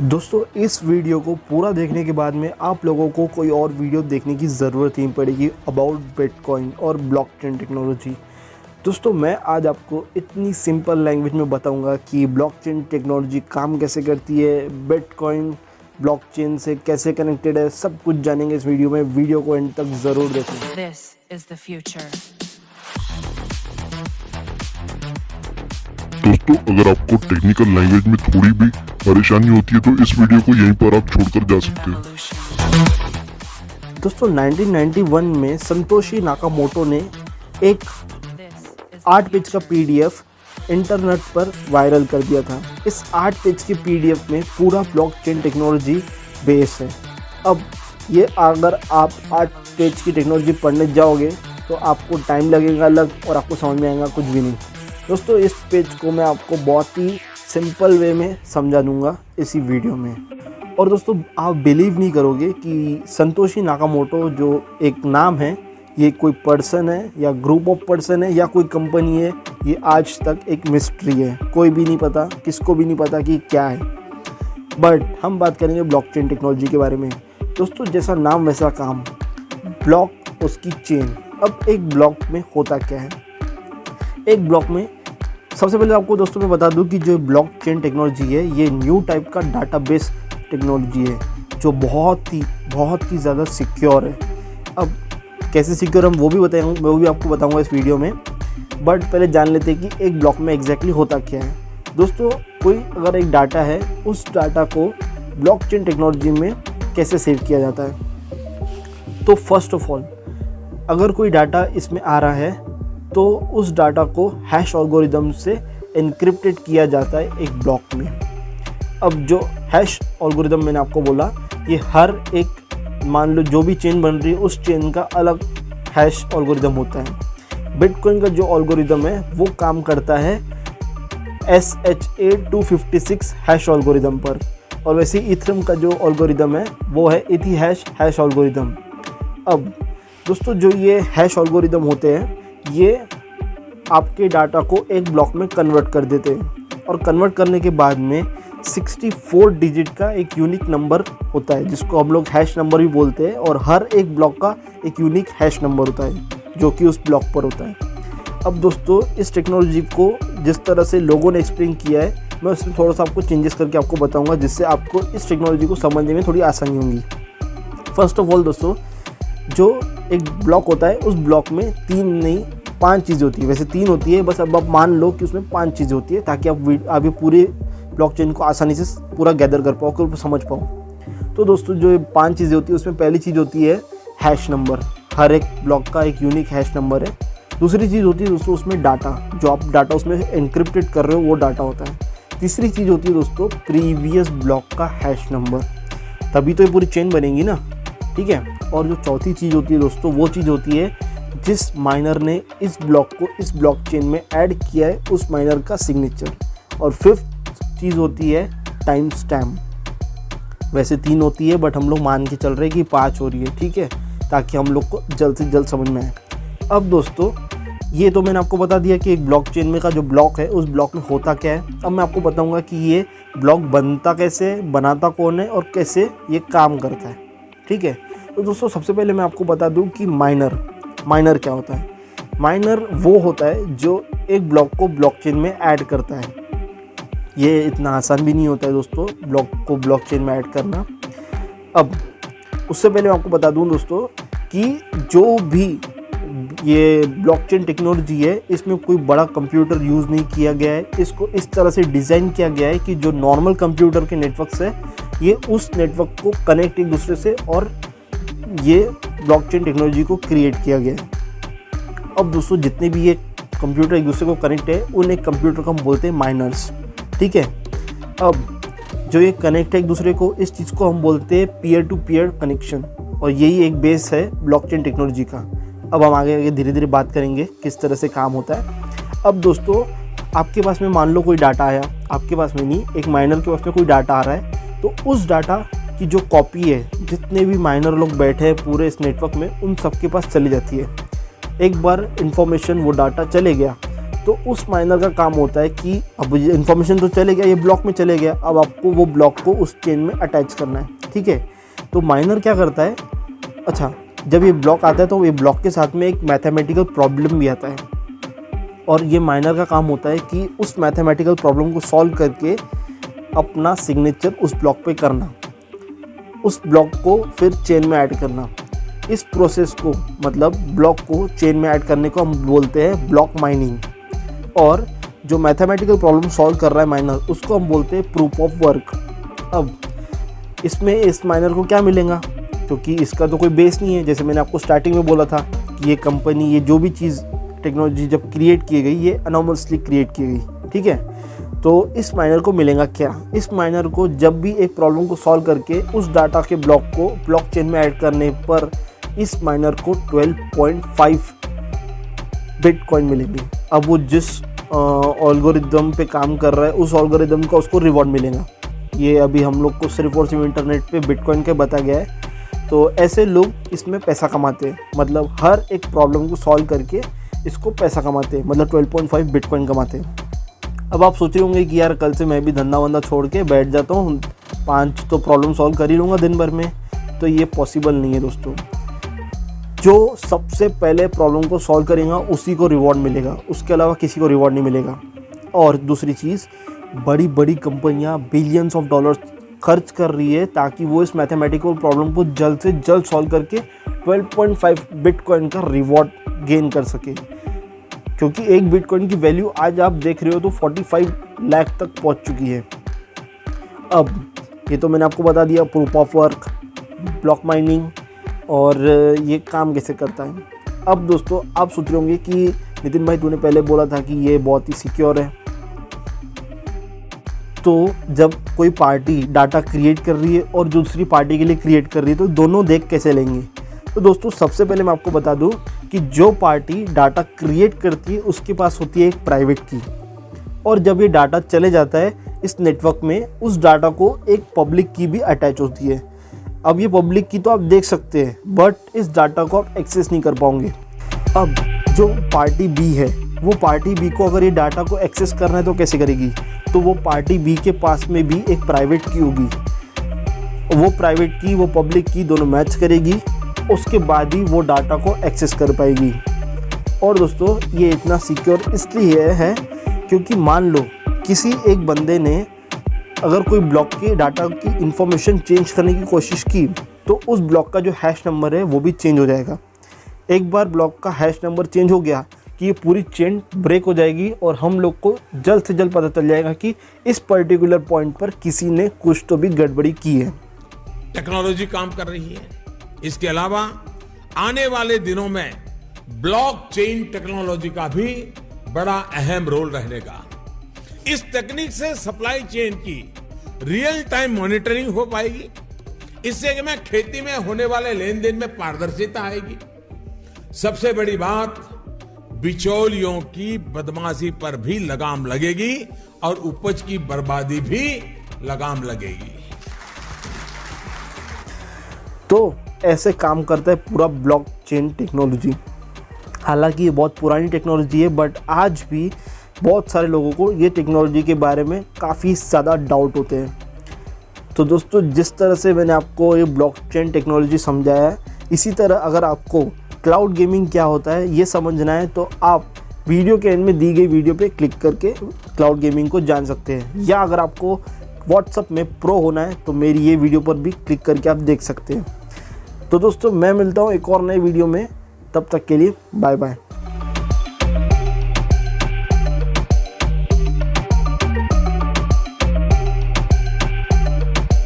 दोस्तों इस वीडियो को पूरा देखने के बाद में आप लोगों को कोई और वीडियो देखने की ज़रूरत नहीं पड़ेगी अबाउट बिटकॉइन और ब्लॉकचेन टेक्नोलॉजी। दोस्तों मैं आज आपको इतनी सिंपल लैंग्वेज में बताऊंगा कि ब्लॉकचेन टेक्नोलॉजी काम कैसे करती है, बिटकॉइन ब्लॉकचेन से कैसे कनेक्टेड है, सब कुछ जानेंगे इस वीडियो में। वीडियो को एंड तक ज़रूर देखें। This is the future. दोस्तों अगर आपको टेक्निकल लैंग्वेज में थोड़ी भी परेशानी होती है तो इस वीडियो को यहीं पर आप छोड़कर जा सकते हैं। दोस्तों 1991 में संतोशी नाकामोटो ने एक This is 8 पेज का पीडीएफ इंटरनेट पर वायरल कर दिया था। इस 8 पेज की पीडीएफ में पूरा ब्लॉकचेन टेक्नोलॉजी बेस है। अब ये अगर आप 8 पेज की टेक्नोलॉजी पढ़ने जाओगे तो आपको टाइम लगेगा अलग और आपको समझ में आएगा कुछ भी नहीं। दोस्तों इस पेज को मैं आपको बहुत ही सिंपल वे में समझा दूंगा इसी वीडियो में। और दोस्तों आप बिलीव नहीं करोगे कि संतोशी नाकामोटो जो एक नाम है, ये कोई पर्सन है या ग्रुप ऑफ पर्सन है या कोई कंपनी है, ये आज तक एक मिस्ट्री है। कोई भी नहीं पता, किसको भी नहीं पता कि क्या है। बट हम बात करेंगे ब्लॉकचेन टेक्नोलॉजी के बारे में। दोस्तों जैसा नाम वैसा काम, ब्लॉक उसकी चेन। अब एक ब्लॉक में होता क्या है, एक ब्लॉक में सबसे पहले आपको दोस्तों मैं बता दूं कि जो ब्लॉकचेन टेक्नोलॉजी है ये न्यू टाइप का डाटाबेस टेक्नोलॉजी है जो बहुत ही ज़्यादा सिक्योर है। अब कैसे सिक्योर हम वो भी आपको बताऊंगा इस वीडियो में। बट पहले जान लेते हैं कि एक ब्लॉक में एग्जैक्टली होता क्या है। दोस्तों कोई अगर एक डाटा है, उस डाटा को ब्लॉकचेन टेक्नोलॉजी में कैसे सेव किया जाता है। तो फर्स्ट ऑफ ऑल अगर कोई डाटा इसमें आ रहा है तो उस डाटा को हैश एल्गोरिदम से एन्क्रिप्टेड किया जाता है एक ब्लॉक में। अब जो हैश एल्गोरिदम मैंने आपको बोला, ये हर एक, मान लो जो भी चेन बन रही है उस चेन का अलग हैश एल्गोरिदम होता है। बिटकॉइन का जो एल्गोरिदम है वो काम करता है SHA-256 हैश एल्गोरिदम पर, और वैसे इथेरियम का जो एल्गोरिदम है वो है इथीहैश हैश एल्गोरिदम। अब दोस्तों जो ये हैश एल्गोरिदम होते हैं ये आपके डाटा को एक ब्लॉक में कन्वर्ट कर देते हैं, और कन्वर्ट करने के बाद में 64 डिजिट का एक यूनिक नंबर होता है जिसको हम लोग हैश नंबर भी बोलते हैं, और हर एक ब्लॉक का एक यूनिक हैश नंबर होता है जो कि उस ब्लॉक पर होता है। अब दोस्तों इस टेक्नोलॉजी को जिस तरह से लोगों ने एक्सप्लेन किया है, मैं उसमें थोड़ा सा आपको चेंजेस करके आपको बताऊंगा जिससे आपको इस टेक्नोलॉजी को समझने में थोड़ी आसानी होगी। फर्स्ट ऑफ ऑल दोस्तों जो एक ब्लॉक होता है उस ब्लॉक में 3 नहीं 5 चीज़ें होती है। वैसे 3 होती है, बस अब आप मान लो कि उसमें 5 चीज़ें होती है ताकि आप ये पूरे ब्लॉकचेन को आसानी से पूरा गैदर कर पाओ, कि समझ पाओ। तो दोस्तों जो 5 चीज़ें होती है उसमें पहली चीज़ होती है हैश नंबर। हर एक ब्लॉक का एक यूनिक हैश नंबर है। दूसरी चीज़ होती है दोस्तों उसमें डाटा, जो आप डाटा उसमें एनक्रिप्टेड कर रहे हो वो डाटा होता है। तीसरी चीज़ होती है दोस्तों प्रीवियस ब्लॉक का हैश नंबर, तभी तो ये पूरी चेन बनेगी ना, ठीक है। और जो चौथी चीज़ होती है दोस्तों वो चीज़ होती है जिस माइनर ने इस ब्लॉक को इस ब्लॉकचेन में ऐड किया है उस माइनर का सिग्नेचर। और फिफ्थ चीज़ होती है टाइम स्टैम्प। वैसे 3 होती है बट हम लोग मान के चल रहे हैं कि 5 हो रही है, ठीक है, ताकि हम लोग को जल्द से जल्द समझ में आए। अब दोस्तों ये तो मैंने आपको बता दिया कि एक ब्लॉकचेन में का जो ब्लॉक है उस ब्लॉक में होता क्या है। अब मैं आपको बताऊंगा कि ये ब्लॉक बनता कैसे, बनाता कौन है और कैसे ये काम करता है, ठीक है। तो दोस्तों सबसे पहले मैं आपको बता दूं कि माइनर क्या होता है। माइनर वो होता है जो एक ब्लॉक को ब्लॉकचेन में ऐड करता है। ये इतना आसान भी नहीं होता है दोस्तों ब्लॉक को ब्लॉकचेन में ऐड करना। अब उससे पहले मैं आपको बता दूं दोस्तों कि जो भी ये ब्लॉकचेन टेक्नोलॉजी है इसमें कोई बड़ा कंप्यूटर यूज़ नहीं किया गया है। इसको इस तरह से डिज़ाइन किया गया है कि जो नॉर्मल कंप्यूटर के नेटवर्क से ये उस नेटवर्क को कनेक्ट एक दूसरे से, और ये ब्लॉकचेन टेक्नोलॉजी को क्रिएट किया गया है। अब दोस्तों जितने भी ये कंप्यूटर एक दूसरे को कनेक्ट है उन एक कंप्यूटर को हम बोलते हैं माइनर्स, ठीक है। अब जो ये कनेक्ट है एक दूसरे को, इस चीज़ को हम बोलते हैं पीयर टू पीयर कनेक्शन, और यही एक बेस है ब्लॉकचेन टेक्नोलॉजी का। अब हम आगे धीरे धीरे बात करेंगे किस तरह से काम होता है। अब दोस्तों आपके पास में मान लो कोई डाटा आया, आपके पास में नहीं, एक माइनर के पास में कोई डाटा आ रहा है, तो उस डाटा की जो कॉपी है, जितने भी माइनर लोग बैठे हैं पूरे इस नेटवर्क में, उन सबके पास चली जाती है। एक बार इन्फॉर्मेशन वो डाटा चले गया तो उस माइनर का काम होता है कि अब ये इन्फॉर्मेशन तो चले गया, ये ब्लॉक में चले गया, अब आपको वो ब्लॉक को उस चेन में अटैच करना है, ठीक है। तो माइनर क्या करता है, अच्छा जब ये ब्लॉक आता है तो ये ब्लॉक के साथ में एक मैथमेटिकल प्रॉब्लम भी आता है, और ये माइनर का काम होता है कि उस मैथमेटिकल प्रॉब्लम को सॉल्व करके अपना सिग्नेचर उस ब्लॉक पे करना, उस ब्लॉक को फिर चेन में ऐड करना। इस प्रोसेस को मतलब ब्लॉक को चेन में ऐड करने को हम बोलते हैं ब्लॉक माइनिंग, और जो मैथमेटिकल प्रॉब्लम सॉल्व कर रहा है माइनर, उसको हम बोलते हैं प्रूफ ऑफ वर्क। अब इसमें इस माइनर को क्या मिलेगा, क्योंकि इसका तो कोई बेस नहीं है। जैसे मैंने आपको स्टार्टिंग में बोला था कि ये कंपनी, ये जो भी चीज़ टेक्नोलॉजी जब क्रिएट की गई, ये अनॉमसली क्रिएट की गई, ठीक है। तो इस माइनर को मिलेगा क्या, इस माइनर को जब भी एक प्रॉब्लम को सॉल्व करके उस डाटा के ब्लॉक को ब्लॉक चेन में ऐड करने पर इस माइनर को 12.5 बिटकॉइन मिलेंगे। अब वो जिस एल्गोरिदम पे काम कर रहा है उस एल्गोरिदम का उसको रिवॉर्ड मिलेगा। ये अभी हम लोग को सिर्फ और सिर्फ इंटरनेट पे बिटकॉइन का बता गया है। तो ऐसे लोग इसमें पैसा कमाते हैं, मतलब हर एक प्रॉब्लम को सॉल्व करके इसको पैसा कमाते हैं, मतलब 12.5 बिटकॉइन कमाते हैं। अब आप सोच रहे होंगे कि यार कल से मैं भी धंधा वंदा छोड़ के बैठ जाता हूँ, 5 तो प्रॉब्लम सॉल्व कर ही लूँगा दिन भर में। तो ये पॉसिबल नहीं है दोस्तों। जो सबसे पहले प्रॉब्लम को सॉल्व करेगा उसी को रिवॉर्ड मिलेगा, उसके अलावा किसी को रिवॉर्ड नहीं मिलेगा। और दूसरी चीज़, बड़ी बड़ी कंपनियां बिलियंस ऑफ डॉलर्स खर्च कर रही है ताकि वो इस मैथमेटिकल प्रॉब्लम को जल्द से जल्द सॉल्व करके 12.5 बिटकॉइन का रिवॉर्ड गेन कर सके, क्योंकि एक बिटकॉइन की वैल्यू आज आप देख रहे हो तो 45 लाख तक पहुंच चुकी है। अब ये तो मैंने आपको बता दिया proof of work, block mining और ये काम कैसे करता है। अब दोस्तों आप सोच रहे होंगे कि नितिन भाई तूने पहले बोला था कि ये बहुत ही सिक्योर है, तो जब कोई पार्टी डाटा क्रिएट कर रही है और दूसरी पार्टी के लिए क्रिएट कर रही है तो दोनों देख कैसे लेंगे। तो दोस्तों सबसे पहले मैं आपको बता दूं कि जो पार्टी डाटा क्रिएट करती है उसके पास होती है एक प्राइवेट की, और जब ये डाटा चले जाता है इस नेटवर्क में उस डाटा को एक पब्लिक की भी अटैच होती है। अब ये पब्लिक की तो आप देख सकते हैं, बट इस डाटा को आप एक्सेस नहीं कर पाओगे। अब जो पार्टी बी है वो पार्टी बी को अगर ये डाटा को एक्सेस करना है तो कैसे करेगी, तो वो पार्टी बी के पास में भी एक प्राइवेट की होगी, वो प्राइवेट की वो पब्लिक की दोनों मैच करेगी, उसके बाद ही वो डाटा को एक्सेस कर पाएगी। और दोस्तों ये इतना सिक्योर इसलिए है क्योंकि मान लो किसी एक बंदे ने अगर कोई ब्लॉक के डाटा की इंफॉर्मेशन चेंज करने की कोशिश की तो उस ब्लॉक का जो हैश नंबर है वो भी चेंज हो जाएगा। एक बार ब्लॉक का हैश नंबर चेंज हो गया कि ये पूरी चेन ब्रेक हो जाएगी और हम लोग को जल्द से जल्द पता चल जाएगा कि इस पर्टिकुलर पॉइंट पर किसी ने कुछ तो भी गड़बड़ी की है। टेक्नोलॉजी काम कर रही है। इसके अलावा आने वाले दिनों में ब्लॉकचेन टेक्नोलॉजी का भी बड़ा अहम रोल रहेगा। इस तकनीक से सप्लाई चेन की रियल टाइम मॉनिटरिंग हो पाएगी। इससे कि मैं खेती में होने वाले लेन देन में पारदर्शिता आएगी। सबसे बड़ी बात, बिचौलियों की बदमाशी पर भी लगाम लगेगी और उपज की बर्बादी भी लगाम लगेगी। तो ऐसे काम करता है पूरा ब्लॉकचेन टेक्नोलॉजी। हालांकि ये बहुत पुरानी टेक्नोलॉजी है, बट आज भी बहुत सारे लोगों को ये टेक्नोलॉजी के बारे में काफ़ी ज़्यादा डाउट होते हैं। तो दोस्तों जिस तरह से मैंने आपको ये ब्लॉकचेन टेक्नोलॉजी समझाया है, इसी तरह अगर आपको क्लाउड गेमिंग क्या होता है ये समझना है तो आप वीडियो के एंड में दी गई वीडियो पे क्लिक करके क्लाउड गेमिंग को जान सकते हैं, या अगर आपको व्हाट्सएप में प्रो होना है तो मेरी ये वीडियो पर भी क्लिक करके आप देख सकते हैं। तो दोस्तों मैं मिलता हूँ एक और नए वीडियो में, तब तक के लिए बाय बाय।